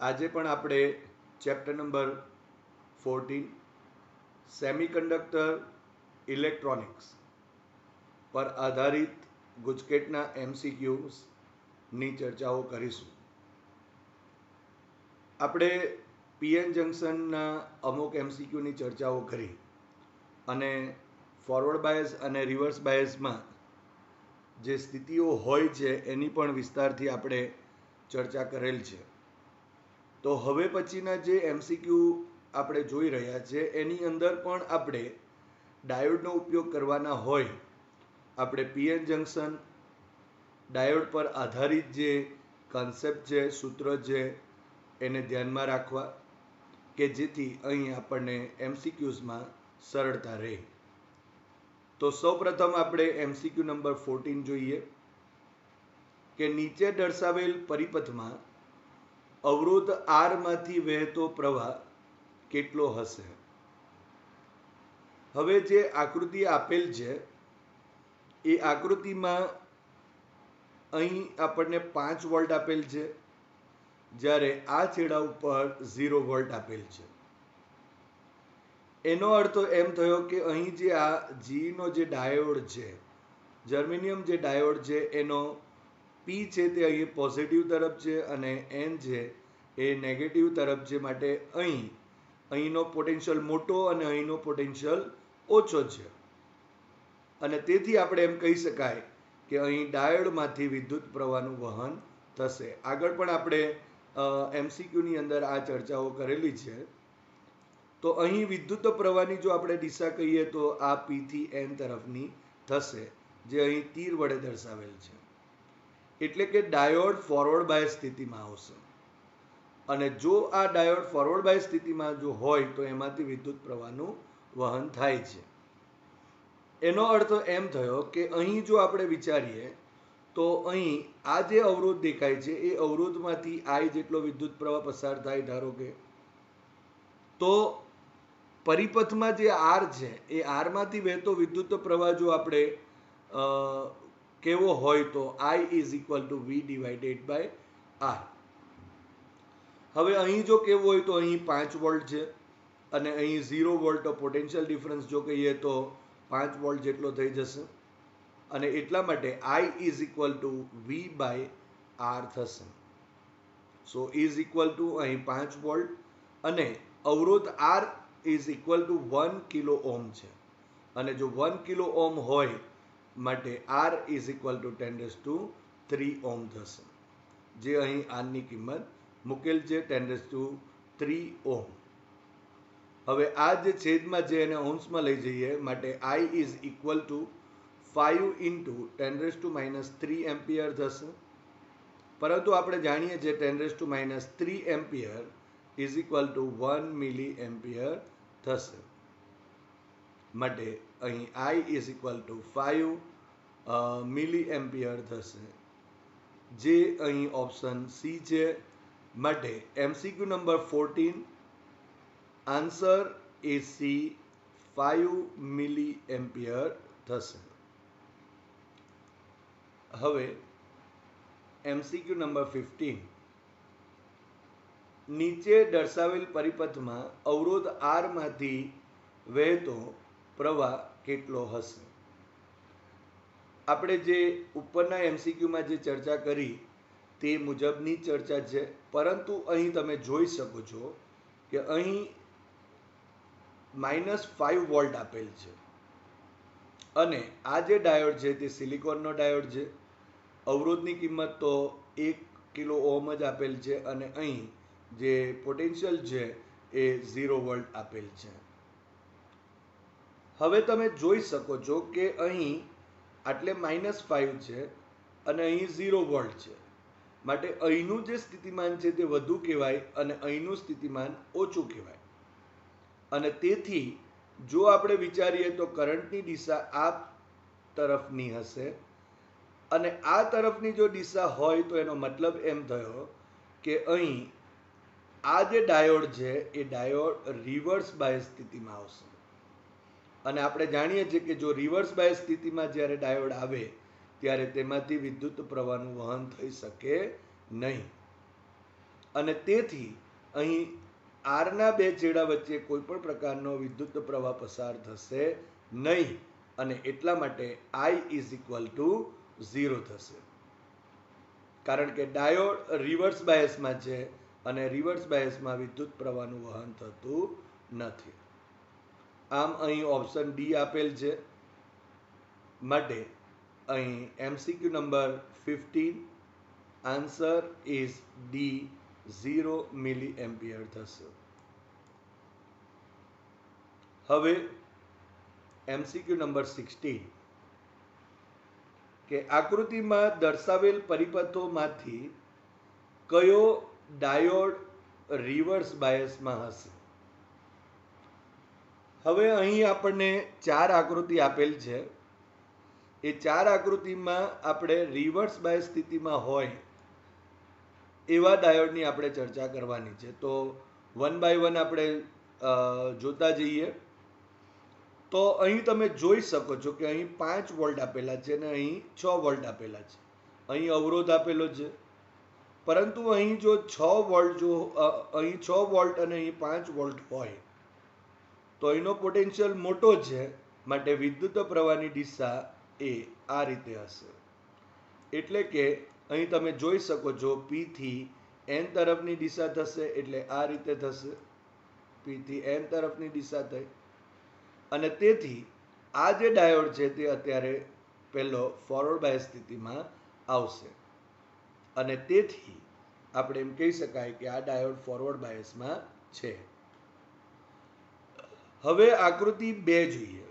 આજે પણ આપણે ચેપ્ટર નંબર 14 સેમિકન્ડક્ટર ઇલેક્ટ્રોનિક્સ પર આધારિત ગુજકેટના એમસીક્યુઝની ચર્ચાઓ કરીશું. આપણે પીએન જંકશનના અમુક એમસીક્યુની ચર્ચાઓ કરી અને ફોરવર્ડ બાયસ અને રિવર્સ બાયસમાં જે સ્થિતિઓ હોય છે એની પણ વિસ્તારથી આપણે ચર્ચા કરેલ છે. તો હવે પછીના જે એમસીક્યુ આપણે જોઈ રહ્યા છે એની અંદર પણ આપણે ડાયોડનો ઉપયોગ કરવાના હોય. આપણે પીએન જંકશન ડાયોડ પર આધારિત જે કન્સેપ્ટ છે, સૂત્ર છે, એને ધ્યાનમાં રાખવા કે જેથી અહીં આપણને એમસીક્યુઝમાં સરળતા રહે. તો સૌપ્રથમ આપણે એમસીક્યુ નંબર 14 જોઈએ કે નીચે દર્શાવેલ પરિપથમાં અવરોધ આર માંથી વહેતો પ્રવાહ કેટલો હશે. હવે જે આકૃતિ આપેલ છે એ આકૃતિમાં અહીં આપણને 5 વોલ્ટ આપેલ છે, જ્યારે આ છેડા ઉપર 0 વોલ્ટ આપેલ છે. એનો અર્થ એમ થયો કે અહીં જે આ જીનો જે ડાયોડ છે, જર્મેનિયમ જે ડાયોડ છે, એનો પી છે તે અહીં પોઝિટિવ તરફ છે અને એન છે એ નેગેટિવ તરફ છે. માટે અહીંનો પોટેન્શિયલ મોટો અને અહીંનો પોટેન્શિયલ ઓછો છે અને તેથી આપણે એમ કહી શકાય કે અહીં ડાયોડમાંથી વિદ્યુત પ્રવાહનું વહન થશે. આગળ પણ આપણે એમસીક્યુની અંદર આ ચર્ચાઓ કરેલી છે. તો અહીં વિદ્યુત પ્રવાહની જો આપણે દિશા કહીએ તો આ પી થી એન તરફની થશે, જે અહીં તીર વડે દર્શાવેલ છે. એટલે કે ડાયોડ ફોરવર્ડ બાયસ સ્થિતિમાં આવશે અને જો આ ડાયોડ ફોરવર્ડ બાયસ સ્થિતિમાં જો હોય તો એમાંથી વિદ્યુત પ્રવાહનું વહન થાય છે. એનો અર્થ એમ થયો કે અહીં જો આપણે વિચારીએ તો અહીં આ જે અવરોધ દેખાય છે એ અવરોધમાંથી આઈ જેટલો વિદ્યુત પ્રવાહ પસાર થાય ધારો કે, તો પરિપથમાં જે આર છે એ આરમાંથી વહેતો વિદ્યુત પ્રવાહ જો આપણે કેવો હોય તો I is equal to V divided by R. હવે અહીં જો કેવું હોય તો અહીં 5 વોલ્ટ છે અને અહીં 0 વોલ્ટ પોટેન્શિયલ ડિફરન્સ જો કહીએ તો 5 વોલ્ટ જેટલો થઈ જશે અને એટલા માટે I is equal to V by R થશે. સો ઇઝ ઇક્વલ ટુ અહીં 5 વોલ્ટ અને અવરોધ R is equal to 1 kilo ohm છે અને જો 1 કિલો ઓમ હોય માટે R is equal to 10⁻³ ohm થશે, જે અહીં આરની કિંમત મૂકેલ છે 10⁻³ ઓમ. હવે આ જે છેદમાં છે એને ઓહ્મ્સમાં લઈ જઈએ માટે I is equal to 5 into 10⁻³ ampere થશે. પરંતુ આપણે જાણીએ છીએ 10⁻³ ampere is equal to 1 milli ampere થશે. માટે અહીં I is equal to 5 milli ampere થશે, જે અહીં ઓપ્શન સી છે. માટે MCQ number 14 answer A C 5 milli ampere થશે. હવે એમસીક્યુ નંબર 15 નીચે દર્શાવેલ પરિપથમાં અવરોધ આર માંથી વહેતો પ્રવાહ કેટલો હશે. આપણે જે ઉપરના એમસીક્યુમાં જે ચર્ચા કરી તે મુજબની ચર્ચા છે, પરંતુ અહીં તમે જોઈ શકો છો કે અહીં -5 વોલ્ટ આપેલ છે અને આ જે ડાયોડ છે તે સિલિકોનનો ડાયોડ છે. અવરોધની કિંમત તો 1 કિલો ઓહમ જ આપેલ છે અને અહીં જે પોટેન્શિયલ છે એ 0 વોલ્ટ આપેલ છે. હવે તમે જોઈ શકો છો કે અહીં આટલે -5 છે અને અહીં 0 વોલ્ટ છે. માટે અહીંનું જે સ્થિતિમાન છે તે વધુ કહેવાય અને અહીંનું સ્થિતિમાન ઓછું કહેવાય. અને તેથી જો આપણે વિચારીએ તો કરંટની દિશા આ તરફની હશે અને આ તરફની જો દિશા હોય તો એનો મતલબ એમ થયો કે અહીં આ જે ડાયોડ છે એ ડાયોડ રિવર્સ બાયસ સ્થિતિમાં આવશે અને આપણે જાણીએ છીએ કે જો રિવર્સ બાયસ સ્થિતિમાં જ્યારે ડાયોડ આવે ત્યારે તેમાંથી વિદ્યુત પ્રવાહનું વહન થઈ શકે નહીં અને તેથી અહીં આરના બે છેડા વચ્ચે કોઈ પણ પ્રકારનો વિદ્યુત પ્રવાહ પસાર થશે નહીં અને એટલા માટે I ઇઝ ઇક્વલ ટુ 0 થશે. કારણ કે ડાયોડ રિવર્સ બાયસમાં છે અને રિવર્સ બાયસમાં વિદ્યુત પ્રવાહનું વહન થતું નથી. આમ અહીં ઓપ્શન ડી આપેલ છે. માટે અહીં MCQ number 15 answer is D 0 milli ampere થશે. હવે MCQ નંબર 16 કે આકૃતિમાં દર્શાવેલ પરિપથોમાંથી કયો ડાયોડ રિવર્સ બાયસમાં હશે? હવે અહીં આપણને 4 આકૃતિ આપેલ છે. એ 4 આકૃતિમાં આપણે રિવર્સ બાયસ સ્થિતિમાં હોય એવા ડાયોડની આપણે ચર્ચા કરવાની છે. તો 1 બાય 1 આપણે જોતા જઈએ. તો અહીં તમે જોઈ શકો છો કે અહીં 5 વોલ્ટ આપેલા છે અને અહીં 6 વોલ્ટ આપેલા છે. અહીં અવરોધ આપેલો છે, પરંતુ અહીં જો 6 વોલ્ટ અહીં 6 વોલ્ટ અને અહીં 5 વોલ્ટ હોય તો અહીંનો પોટેન્શિયલ મોટો છે, માટે વિદ્યુત પ્રવાહની દિશા એ આ રીતે હશે. એટલે કે અહીં તમે જોઈ શકો છો P થી N તરફની દિશા થશે, એટલે આ રીતે થશે. P થી N તરફની દિશા થઈ અને તેથી આ જે ડાયોડ છે તે અત્યારે પહેલો ફોરવર્ડ બાયસ સ્થિતિમાં આવશે અને તેથી આપણે એમ કહી શકાય કે આ ડાયોડ ફોરવર્ડ બાયસમાં છે. હવે આકૃતિ 2 જોઈએ.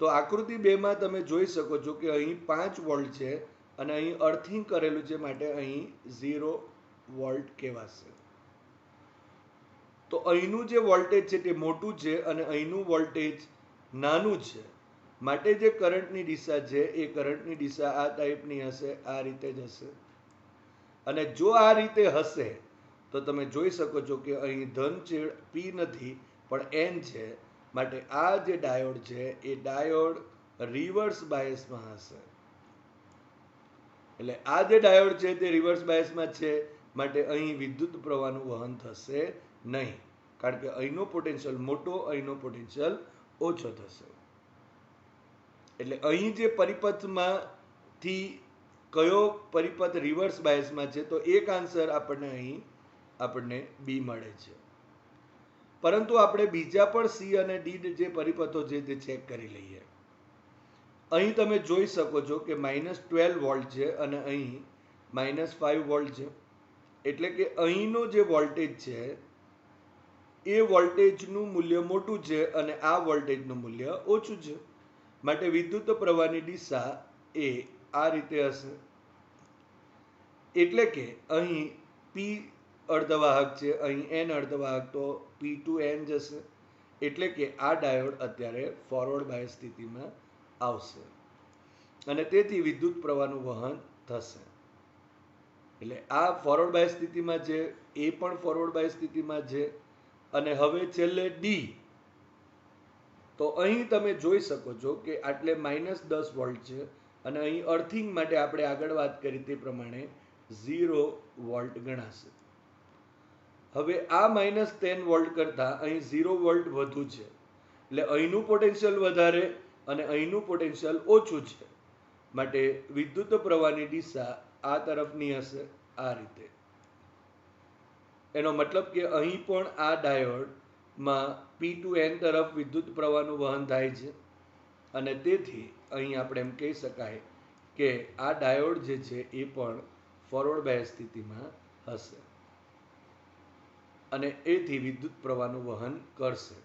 તો આકૃતિ 2 માં તમે જોઈ શકો છો કે અહીં 5 વોલ્ટ છે અને અહીં અર્થિંગ કરેલું છે, માટે અહીં 0 વોલ્ટ કહેવાશે. તો અહીંનું જે વોલ્ટેજ છે તે મોટું છે અને અહીંનું વોલ્ટેજ નાનું છે, માટે જે કરંટની દિશા છે એ કરંટની દિશા આ ટાઈપની હશે, આ રીતે જ હશે. અને જો આ રીતે હશે તો તમે જોઈ શકો છો કે અહીં ધન છેડ P નથી પણ N છે, માટે આ જે ડાયોડ છે એ ડાયોડ રિવર્સ બાયસમાં હશે. એટલે આ જે ડાયોડ છે તે રિવર્સ બાયસમાં છે, માટે અહીં વિદ્યુત પ્રવાહનું વહન થશે નહીં, કારણ કે અહીંનો પોટેન્શિયલ મોટો, અહીંનો પોટેન્શિયલ ઓછો થશે. એટલે અહીં જે પરિપથમાંથી કયો પરિપથ રિવર્સ બાયસમાં છે, તો એક આન્સર આપણને બી મળે છે. પરંતુ આપણે બીજા પણ સી અને ડી જે પરિપથો છે તે ચેક કરી લઈએ. અહીં તમે જોઈ શકો છો કે -12 વોલ્ટ છે અને અહીં -5 વોલ્ટ છે. એટલે કે અહીંનો જે વોલ્ટેજ છે એ વોલ્ટેજનું મૂલ્ય મોટું છે અને આ વોલ્ટેજનું મૂલ્ય ઓછું છે, માટે વિદ્યુત પ્રવાહની દિશા એ આ રીતે હશે. એટલે કે અહીં P અર્ધવાહક છે, અહીં N અર્ધવાહક, તો P to N જશે. એટલે કે આ ડાયોડ અત્યારે ફોરવર્ડ બાયસ સ્થિતિમાં આવશે અને તેથી વિદ્યુત પ્રવાહનું વહન થશે. એટલે આ ફોરવર્ડ બાયસ સ્થિતિમાં છે, એ પણ ફોરવર્ડ બાયસ સ્થિતિમાં છે. અને હવે છેલ્લે ડી. તો અહીં તમે જોઈ શકો છો કે આટલે -10 વોલ્ટ છે અને અહીં અર્થિંગ માટે આપણે આગળ વાત કરી તે પ્રમાણે 0 વોલ્ટ ગણાશે. હવે આ -10 વોલ્ટ કરતાં અહીં 0 વોલ્ટ વધુ છે, એટલે અહીંનું પોટેન્શિયલ વધારે અને અહીંનું પોટેન્શિયલ ઓછું છે, માટે વિદ્યુત પ્રવાહની દિશા આ તરફની હશે, આ રીતે. એનો મતલબ કે અહીં પણ આ ડાયોડમાં P to N તરફ વિદ્યુત પ્રવાહનું વહન થાય છે અને તેથી અહીં આપણે એમ કહી શકાય કે આ ડાયોડ જે છે એ પણ ફોરવર્ડ બાયસ સ્થિતિમાં હશે અને એથી વિદ્યુત પ્રવાહનું વહન કરશે.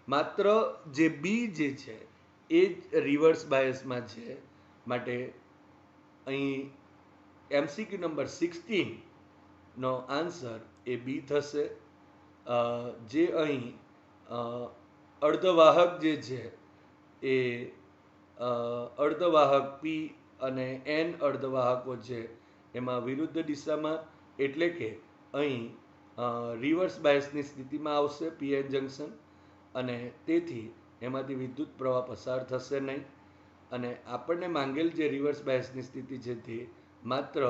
માત્ર જે બી જે છે એ જ રિવર્સ બાયસમાં છે, માટે અહીં MCQ નંબર 16 નો આન્સર એ બી થશે. જે અહીં અર્ધવાહક જે છે એ અર્ધવાહક P અને N અર્ધવાહકો છે એમાં વિરુદ્ધ દિશામાં, એટલે કે અહીં રિવર્સ બાયસની સ્થિતિમાં આવશે PN જંકશન અને તેથી એમાંથી વિદ્યુત પ્રવાહ પસાર થશે નહીં. અને આપણને માંગેલ જે રિવર્સ બાયસની સ્થિતિ છે તે માત્ર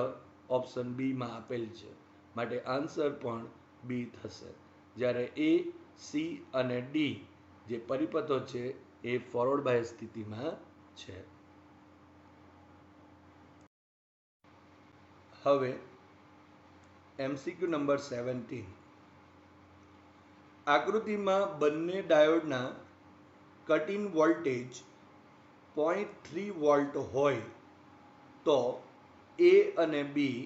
ઓપ્શન બી માં આપેલ છે, માટે આન્સર પણ બી થશે. જ્યારે એ, સી અને ડી જે પરિપથો છે એ ફોરવર્ડ બાયસ સ્થિતિમાં છે. હવે MCQ નંબર 17. આકૃતિમાં બંને ડાયોડના કટ ઇન વોલ્ટેજ 0.3 વોલ્ટ હોય તો એ અને બી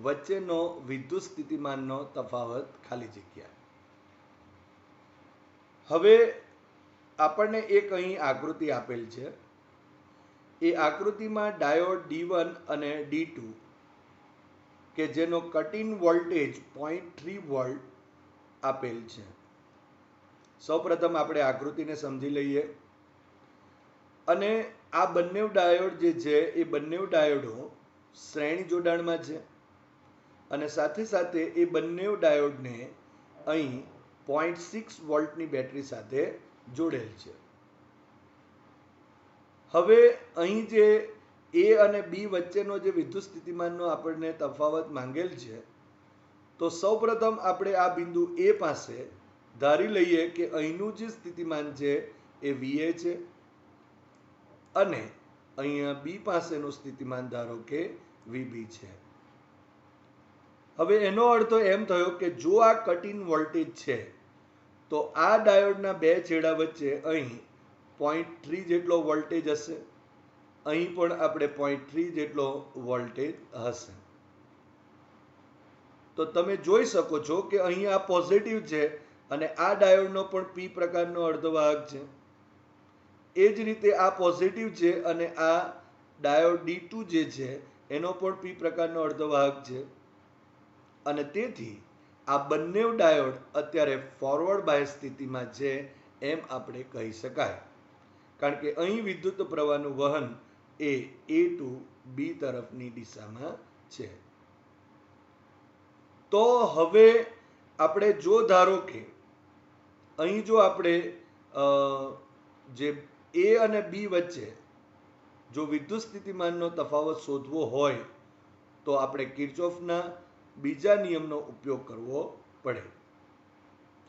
વચ્ચેનો વિદ્યુત સ્થિતિમાનનો તફાવત ખાલી જગ્યા. હવે આપણને એક અહીં આકૃતિ આપેલ છે. એ આકૃતિમાં ડાયોડ D1 અને D2 કે જેનો કટ ઇન વોલ્ટેજ 0.3 વોલ્ટ આપેલ છે. સૌપ્રથમ આપણે આકૃતિને સમજી લઈએ. અને આ બંને ડાયોડ જે છે એ બંને ડાયોડો શ્રેણી જોડાણમાં છે અને સાથે સાથે એ બંને ડાયોડને અહીં 0.6 વોલ્ટની બેટરી સાથે જોડેલ છે. હવે અહીં જે એ અને બી વચ્ચેનો જે વિદ્યુત સ્થિતિમાનનો આપણને તફાવત માંગેલ છે, તો સૌપ્રથમ આપણે આ બિંદુ એ પાસે ધારી લઈએ કે અહીંનું જે સ્થિતિમાન છે એ VA છે અને અહીંયા બી પાસેનું સ્થિતિમાન ધારો કે VB છે. હવે એનો અર્થ એમ થયો કે જો આ કટ ઇન વોલ્ટેજ છે તો આ ડાયોડના બે છેડા વચ્ચે અહીં 0.3 જેટલો વોલ્ટેજ હશે, અહીં પણ આપણે 0.3 જેટલો વોલ્ટેજ હશે. તો તમે જોઈ શકો છો કે અહીં આ પોઝિટિવ છે અને આ ડાયોડનો પણ પી પ્રકારનો અર્ધવાહક છે. એ જ રીતે આ પોઝિટિવ છે અને આ ડાયોડ D2 જે છે એનો પણ પી પ્રકારનો અર્ધવાહક છે. અને તેથી આ બંને ડાયોડ અત્યારે ફોરવર્ડ બાયસ સ્થિતિમાં છે એમ આપણે કહી શકાય. કારણ કે અહીં વિદ્યુત પ્રવાહનું વહન એ A ટુ બી તરફની દિશામાં છે. તો હવે આપણે જો ધારો કે અહીં જો આપણે જે એ અને બી વચ્ચે જો વિદ્યુત સ્થિતિમાનનો તફાવત શોધવો હોય તો આપણે કિર્ચોફના બીજા નિયમનો ઉપયોગ કરવો પડે.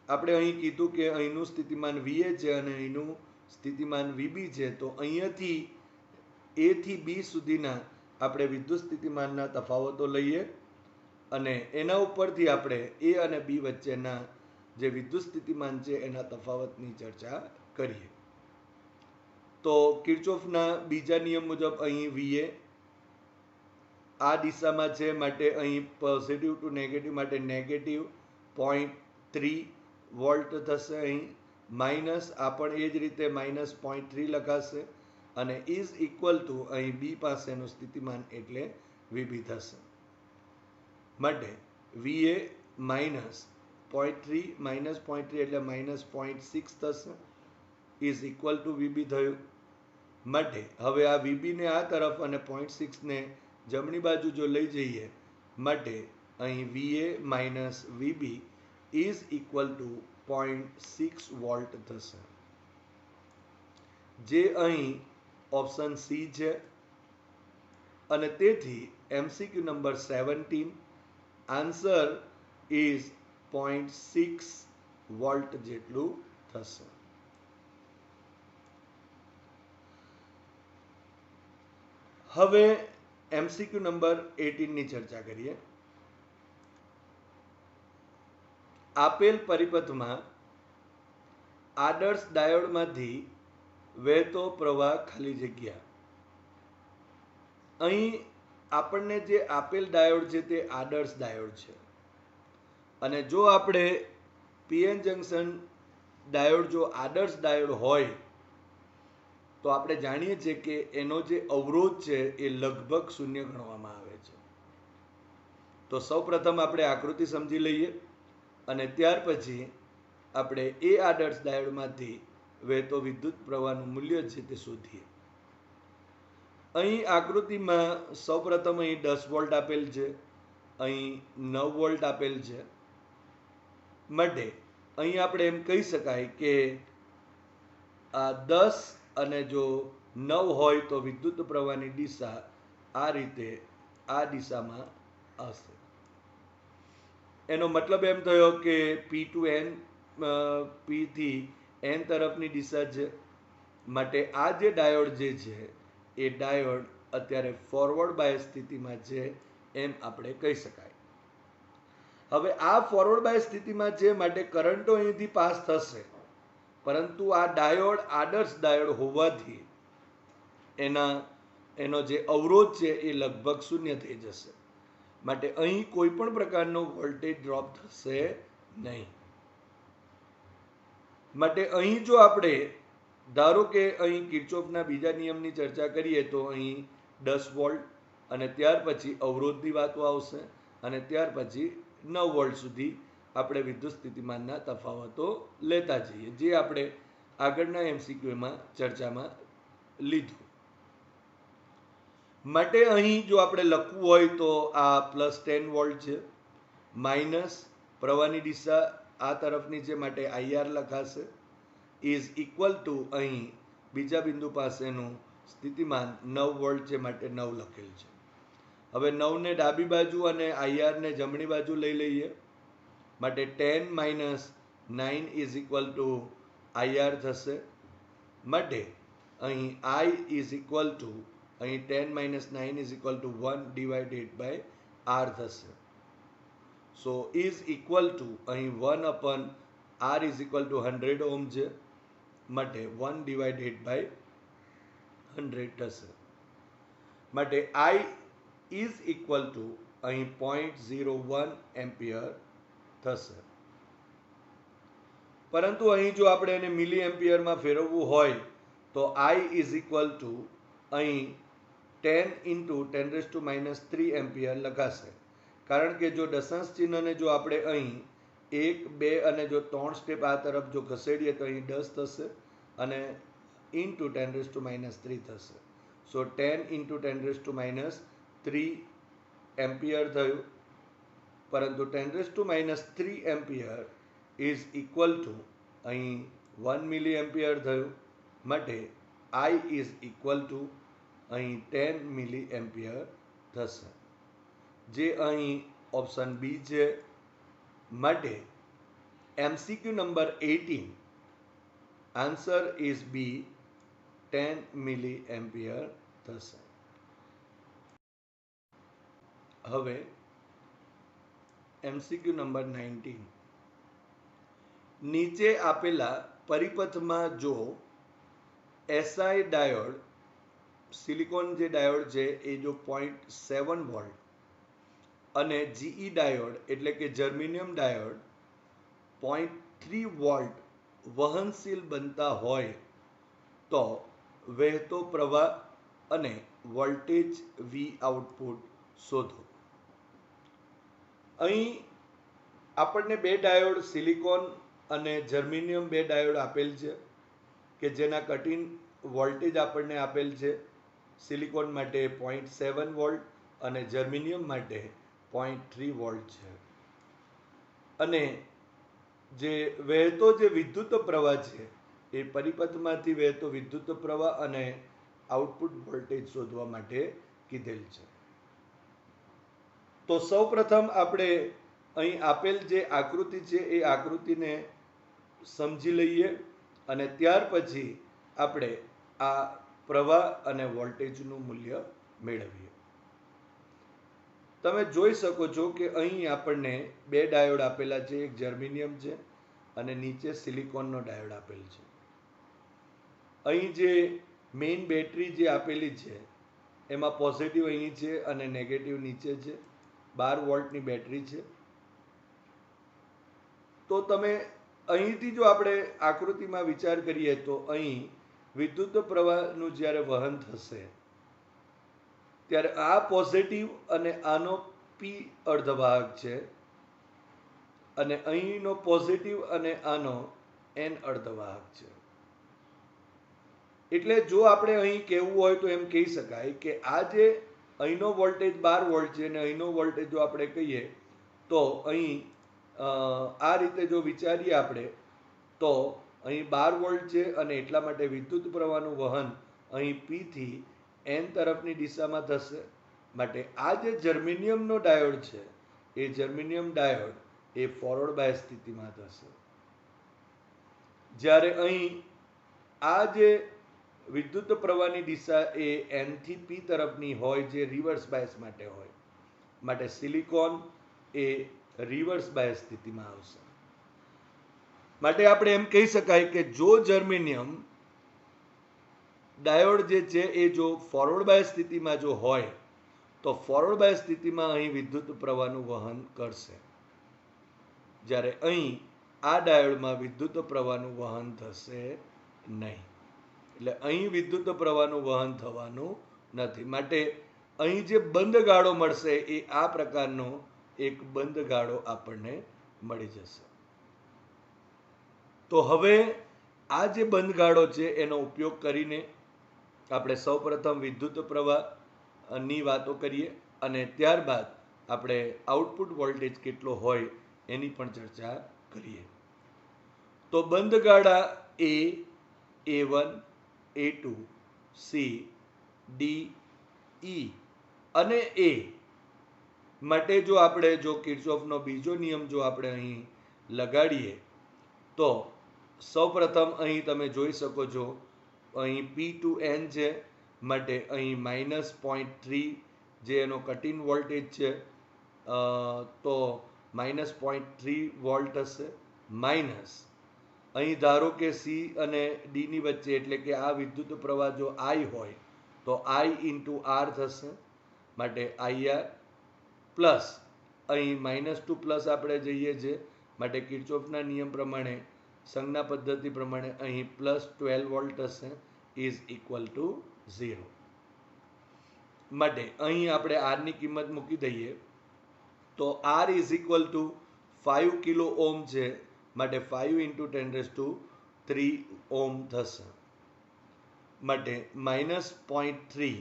આપણે અહીં કીધું કે અહીંનું સ્થિતિમાન VA છે અને અહીંનું સ્થિતિમાન VB છે. તો અહીંયાથી એ થી બી સુધીના આપણે વિદ્યુત સ્થિતિમાનના તફાવતો લઈએ અને એના ઉપરથી આપણે એ અને બી વચ્ચેના જે વિદ્યુત સ્થિતિમાન છે એના તફાવતની ચર્ચા કરીએ. તો કિર્ચોફના બીજા નિયમ મુજબ અહીં VA આ દિશામાં છે માટે અહીં પોઝિટિવ ટુ નેગેટિવ માટે નેગેટિવ 0.3 વોલ્ટ થશે. અહીં માઇનસ આ પણ એ જ રીતે માઇનસ 0.3 લખાશે અને ઇઝ ઇક્વલ ટુ અહીં બી પાસેનું સ્થિતિમાન એટલે VB થશે. માટે VA માઇનસ 0.3 માઇનસ 0.3 એટલે માઇનસ 0.6 થશે ઇઝ ઇક્વલ ટુ VB થયું. માટે હવે આ VB ને આ તરફ અને 0.6 ને જમણી બાજુ જો લઈ જઈએ માટે અહીં VA minus VB is equal two 0.6 volt થશે, જે અહીં ઓપ્શન સી છે. અને તેથી MCQ number 17 answer is 0.6 volt જેટલું થશે. હવે MCQ નંબર 18 ની ચર્ચા કરીએ. આપેલ પરિપથમાં આદર્શ ડાયોડમાંથી વહેતો પ્રવાહ ખાલી જગ્યા. અહીં આપણને જે આપેલ ડાયોડ છે તે આદર્શ ડાયોડ છે અને જો આપણે PN જંકશન ડાયોડ જો આદર્શ ડાયોડ હોય તો આપણે જાણીએ છીએ કે એનો જે અવરોધ છે એ લગભગ શૂન્ય ગણવામાં આવે છે. તો સૌપ્રથમ આપણે આકૃતિ સમજી લઈએ અને ત્યાર પછી આપણે એ આદર્શ ડાયોડમાંથી વહેતો વિદ્યુત પ્રવાહનું મૂલ્ય છે તે શોધીએ. અહીં આકૃતિમાં સૌપ્રથમ અહીં 10 વોલ્ટ આપેલ છે, અહીં 9 વોલ્ટ આપેલ છે. માટે અહીં આપણે એમ કહી શકાય કે આ 10 અને જો 9 હોય તો વિદ્યુત પ્રવાહની દિશા આ રીતે આ દિશામાં હશે. એનો મતલબ એમ થયો કે પી ટુ એન, પી થી એન તરફની દિશા છે. માટે આ જે ડાયોડ જે છે એ ડાયોડ અત્યારે ફોરવર્ડ બાયસ સ્થિતિમાં છે એમ આપણે કહી શકાય. હવે આ ફોરવર્ડ બાયસ સ્થિતિમાં છે માટે કરંટો અહીંથી પાસ થશે, પરંતુ આ ડાયોડ આદર્શ ડાયોડ હોવાથી એનો જે અવરોધ છે એ લગભગ શૂન્ય થઈ જશે. માટે અહીં કોઈ પણ પ્રકારનો વોલ્ટેજ ડ્રોપ થશે નહીં. માટે અહીં જો આપણે ધારો કે અહીં કિર્ચોફના બીજા નિયમની ચર્ચા કરીએ તો અહીં 10 વોલ્ટ અને ત્યાર પછી અવરોધની વાતો આવશે અને ત્યાર પછી 9 વોલ્ટ સુધી આપણે વિદ્યુત સ્થિતિમાનના તફાવતો લેતા જઈએ, જે આપણે આગળના એમસીક્યુમાં ચર્ચામાં લીધું. માટે અહીં જો આપણે લખવું હોય તો આ +10 વોલ્ટ છે, માઇનસ પ્રવાહની દિશા આ તરફની છે માટે IR લખાશે, ઇઝ ઇક્વલ ટુ અહીં બીજા બિંદુ પાસેનું સ્થિતિમાન 9 વોલ્ટ છે માટે 9 લખેલ છે. હવે 9 ને ડાબી બાજુ અને IR ને જમણી બાજુ લઈ લઈએ માટે 10 minus 9 is equal to IR થશે. માટે અહીં I ઇઝ ઇક્વલ ટુ અહીં 10 minus 9 is equal to 1 divided by R થશે. સો ઇઝ ઇક્વલ ટુ અહીં 1 અપન R is equal to 100 ohm છે માટે 1 ડિવાઇડેડ બાય 100 થશે. માટે I ઇઝ ઇક્વલ ટુ અહીં 0.01 એમ્પિયર થશે. પરંતુ અહીં જો આપણે એને મિલી એમ્પિયરમાં ફેરવવું હોય તો I ઇઝ ઇક્વલ ટુ અહીં 10 ઇન્ટુ 10⁻³ એમ્પિયર લખાશે. કારણ કે જો દશાંશ ચિહ્નને જો આપણે અહીં 1, 2 અને જો 3 સ્ટેપ આ તરફ જો ખસેડીએ તો અહીં 10 થશે અને ઇન્ટુ 10⁻³ થશે. સો 10 ઇન્ટુ 10⁻³ એમ્પિયર થયું, પરંતુ 10⁻³ એમ્પિયર ઇઝ ઇક્વલ ટુ અહીં 1 મિલી એમ્પિયર થયું. માટે I ઇઝ ઇક્વલ ટુ અહીં 10 મિલી એમ્પિયર થશે, જે અહીં ઓપ્શન બી છે. માટે MCQ number 18 answer is B, 10 milliampere થશે. હવે એમસીક્યુ નંબર 19, નીચે આપેલા પરિપથમાં જો એસઆઈ ડાયોડ, સિલિકોન જે ડાયોડ છે એ જો 0.7 વોલ્ટ અને જીઈ ડાયોડ એટલે કે જર્મેનિયમ ડાયોડ 0.3 વોલ્ટ વહનશીલ બનતા હોય તો વહેતો પ્રવાહ અને વોલ્ટેજ વી આઉટપુટ શોધો. અહીં આપણને બે ડાયોડ સિલિકોન અને જર્મેનિયમ બે ડાયોડ આપેલ છે કે જેના કટ-ઇન વોલ્ટેજ આપણને આપેલ છે. સિલિકોન માટે 0.7 વોલ્ટ અને જર્મેનિયમ માટે 0.3 વોલ્ટ છે. અને જે વહેતો જે વિદ્યુત પ્રવાહ છે એ પરિપથમાંથી વહેતો વિદ્યુત પ્રવાહ અને આઉટપુટ વોલ્ટેજ શોધવા માટે કીધેલ છે. તો સૌ પ્રથમ આપણે અહીં આપેલ જે આકૃતિ છે એ આકૃતિને સમજી લઈએ અને ત્યાર પછી આપણે આ પ્રવાહ અને વોલ્ટેજનું મૂલ્ય મેળવીએ. તમે જોઈ શકો છો કે અહીં આપણને બે ડાયોડ આપેલા છે, એક જર્મેનિયમ છે અને નીચે સિલિકોનનો ડાયોડ આપેલ છે. અહીં જે મેઇન બેટરી જે આપેલી છે એમાં પોઝિટિવ અહીં છે અને નેગેટિવ નીચે છે. 12 વોલ્ટની બેટરી છે. તો તમે અહીંથી જો આપણે આકૃતિમાં વિચાર કરીએ તો અહીં વિદ્યુત પ્રવાહનું જ્યારે વહન થશે ત્યારે આ પોઝિટિવ અને આનો પી અર્ધવાહક છે અને અહીંનો પોઝિટિવ અને આનો એન અર્ધવાહક છે. એટલે જો આપણે અહીં કહેવું હોય તો એમ કહી શકાય કે આ જે અહીંનો વોલ્ટેજ 12 વોલ્ટ છે અને અહીંનો વોલ્ટેજ જો આપણે કહીએ તો અહીં આ રીતે જો વિચારીએ આપણે તો અહીં 12 વોલ્ટ છે અને એટલા માટે વિદ્યુત પ્રવાહનું વહન અહીં પી થી એન તરફની દિશામાં થશે. માટે આ જે જર્મેનિયમનો ડાયોડ છે એ જર્મેનિયમ ડાયોડ એ ફોરવર્ડ બાયસ સ્થિતિમાં થશે. જ્યારે અહીં આ જે વિદ્યુત પ્રવાહની દિશા એ N થી P તરફની હોય જે રિવર્સ બાયસ માટે હોય, માટે સિલિકોન એ રિવર્સ બાયસ સ્થિતિમાં આવશે. માટે આપણે એમ કહી શકાય કે જો જર્મેનિયમ ડાયોડ જે છે એ જો ફોરવર્ડ બાયસ સ્થિતિમાં જો હોય તો ફોરવર્ડ બાયસ સ્થિતિમાં અહીં વિદ્યુત પ્રવાહનું વહન કરશે, જ્યારે અહીં આ ડાયોડમાં વિદ્યુત પ્રવાહનું વહન થશે નહીં. એટલે અહીં વિદ્યુત પ્રવાહનું વહન થવાનું નથી. માટે અહીં જે બંધ ગાળો મળશે એ આ પ્રકારનો એક બંધ ગાળો આપણને મળી જશે. તો હવે આ જે બંધ ગાળો છે એનો ઉપયોગ કરીને આપણે સૌપ્રથમ વિદ્યુત પ્રવાહની વાતો કરીએ અને ત્યારબાદ આપણે આઉટપુટ વોલ્ટેજ કેટલો હોય એની પણ ચર્ચા કરીએ. તો બંધ ગાળા A1, A2, C, D, E અને A માટે જો આપણે કિર્ચોફનો બીજો નિયમ જો આપણે અહીં લગાડીએ તો સૌપ્રથમ અહીં તમે જોઈ શકો છો અહીં P2N છે, માટે અહીં -0.3 જે એનો કટ ઇન વોલ્ટેજ છે તો -0.3 વોલ્ટ હશે, માઇનસ અહીં ધારો કે C અને D ની વચ્ચે એટલે કે આ વિદ્યુત પ્રવાહ જો I હોય તો I × R થશે, માટે IR પ્લસ અહીં -ટુ પ્લસ આપણે જઈએ છીએ, માટે કિર્ચોફના નિયમ પ્રમાણે સંજ્ઞા પદ્ધતિ પ્રમાણે અહીં +12 વોલ્ટ હશે ઇઝ ઇક્વલ ટુ 0. માટે અહીં આપણે R ની કિંમત મૂકી દઈએ તો R is equal to 5 kilo ohm છે, માટે 5 × 10³ ઓમ થશે, માટે -0.3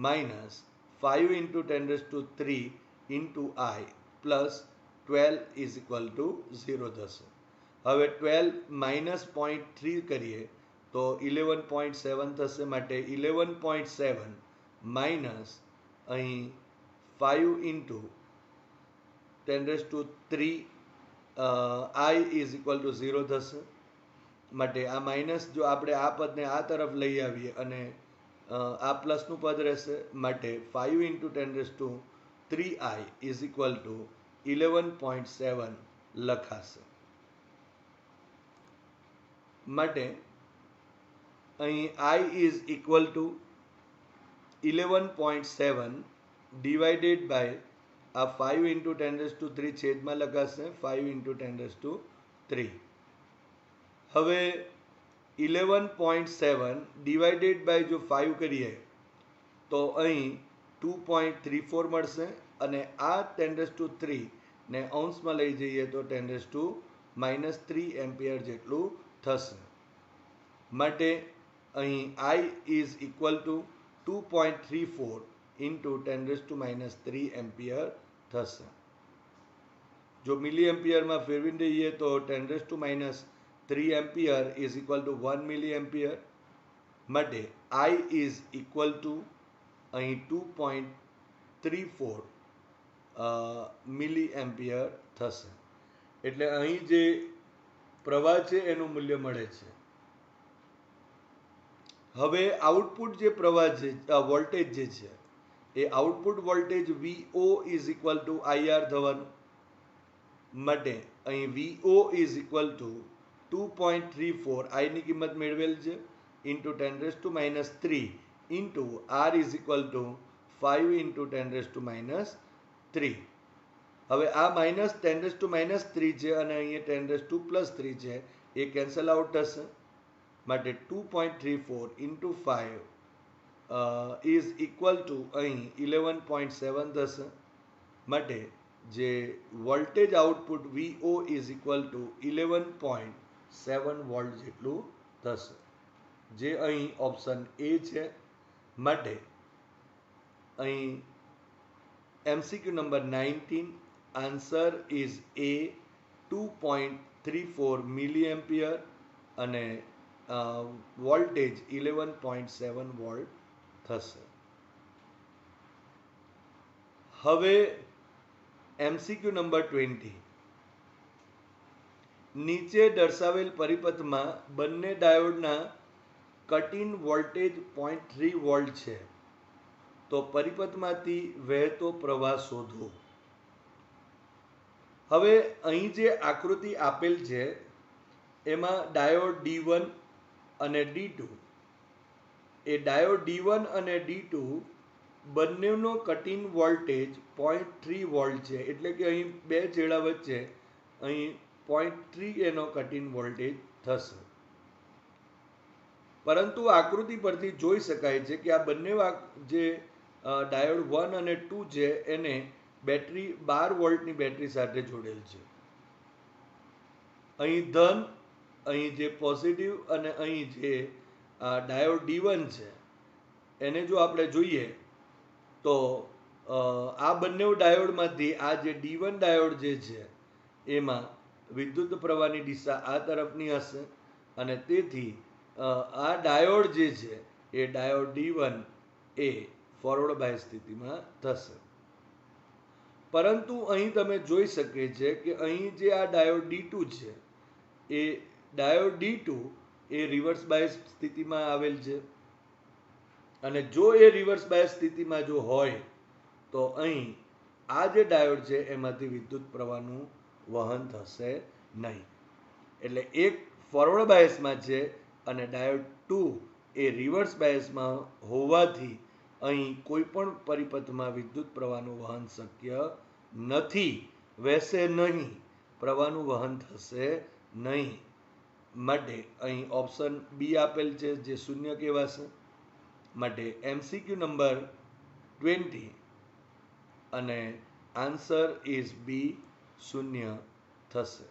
minus 5 × 10³ I plus 12 is equal to 0 થશે. હવે 12 -0.3 કરીએ તો 11.7 થશે, માટે 11.7 માઇનસ અહીં 5 × 10³ I ઇઝ ઇક્વલ ટુ 0 થશે, માટે આ માઇનસ જો આપણે આ પદને આ તરફ લઈ આવીએ અને આ પ્લસનું પદ રહેશે, માટે 5 × 10³ I ઇઝ ઇક્વલ ટુ 11.7 લખાશે. માટે અહીં I is equal to 11.7 divided by આ 5 × 10³ છેદમાં લખાશે 5 × 10³ હવે 11.7 ડિવાઇડેડ બાય જો 5 કરીએ તો અહીં 2.34 મળશે અને આ 10³ ને અંશમાં લઈ જઈએ તો 10⁻³ એમ્પિયર જેટલું થશે. માટે અહીં I is equal to 2.34 × 10⁻³ ampere થશે. જો મિલી એમ્પિયરમાં ફેરવી દઈએ તો 10⁻³ ampere is equal to 1 milli ampere, માટે I ઇઝ ઇક્વલ ટુ અહીં 2.34 મિલી એમ્પિયર થશે. એટલે અહીં જે પ્રવાહ છે એનું મૂલ્ય મળે છે. હવે આઉટપુટ જે પ્રવાહ છે વોલ્ટેજ જે છે એ output voltage VO is equal to IR થવાનું, માટે અહીં VO is equal to 2.34 I ની કિંમત મેળવેલ છે into 10⁻³ into R is equal to 5 × 10⁻³. હવે આ -10⁻³ છે અને અહીંયા 10⁻³ છે એ કેન્સલ આઉટ થશે, માટે 2.34 × 5 ઇઝ ઇક્વલ ટુ અહીં 11.7 થશે, માટે જે voltage output VO is equal to 11.7 volt જેટલું થશે, જે અહીં ઓપ્શન A છે. માટે અહીં MCQ number 19 answer is A 2.34 milli ampere અને વોલ્ટેજ 11.7 વોલ્ટ થશે. હવે MCQ નંબર 20 નીચે દર્શાવેલ પરિપથમાં બંને ડાયોડના કટ ઇન વોલ્ટેજ 0.3 વોલ્ટ છે, તો પરિપથમાંથી વહેતો પ્રવાહ શોધો. હવે અહીં જે આકૃતિ આપેલ છે એમાં ડાયોડ D1 અને D2, એ ડાયોડ D1 અને D2 બંનેનો કટ ઇન વોલ્ટેજ 0.3 વોલ્ટ છે, એટલે કે અહીં બે છેડા વચ્ચે અહીં 0.3 એનો કટ ઇન વોલ્ટેજ થશે. પરંતુ આકૃતિ પરથી જોઈ શકાય છે કે આ બંને જે ડાયોડ 1 અને 2 છે એને બેટરી 12 વોલ્ટની બેટરી સાથે જોડેલ છે. અહીં ધન, અહીં જે પોઝિટિવ અને અહીં જે ડાયોડ D1 છે એને જો આપણે જોઈએ તો આ બંને ડાયોડમાંથી આ જે D1 ડાયોડ જે છે એમાં વિદ્યુત પ્રવાહની દિશા આ તરફની હશે અને તેથી આ ડાયોડ જે છે એ ડાયોડ D1 એ ફોરવર્ડ બાયસ સ્થિતિમાં થશે. પરંતુ અહીં તમે જોઈ શકે છે કે અહીં જે આ ડાયોડ D2 છે એ ડાયોડ D2 એ રિવર્સ બાયસ સ્થિતિમાં આવેલ છે, અને જો એ રિવર્સ બાયસ સ્થિતિમાં જો હોય તો અહીં આ જે ડાયોડ છે એમાંથી વિદ્યુત પ્રવાહનું વહન થશે નહીં. એટલે એક ફોરવર્ડ બાયસમાં છે અને ડાયોડ 2 એ રિવર્સ બાયસમાં હોવાથી અહીં કોઈ પણ પરિપથમાં વિદ્યુત પ્રવાહનું વહન શક્ય નથી, વહેશે નહીં, પ્રવાહનું વહન થશે નહીં. માટે અહીં ઓપ્શન બી આપેલ છે જે શૂન્ય કહેવાશે. માટે MCQ નંબર 20 અને આન્સર ઇઝ બી, શૂન્ય થશે.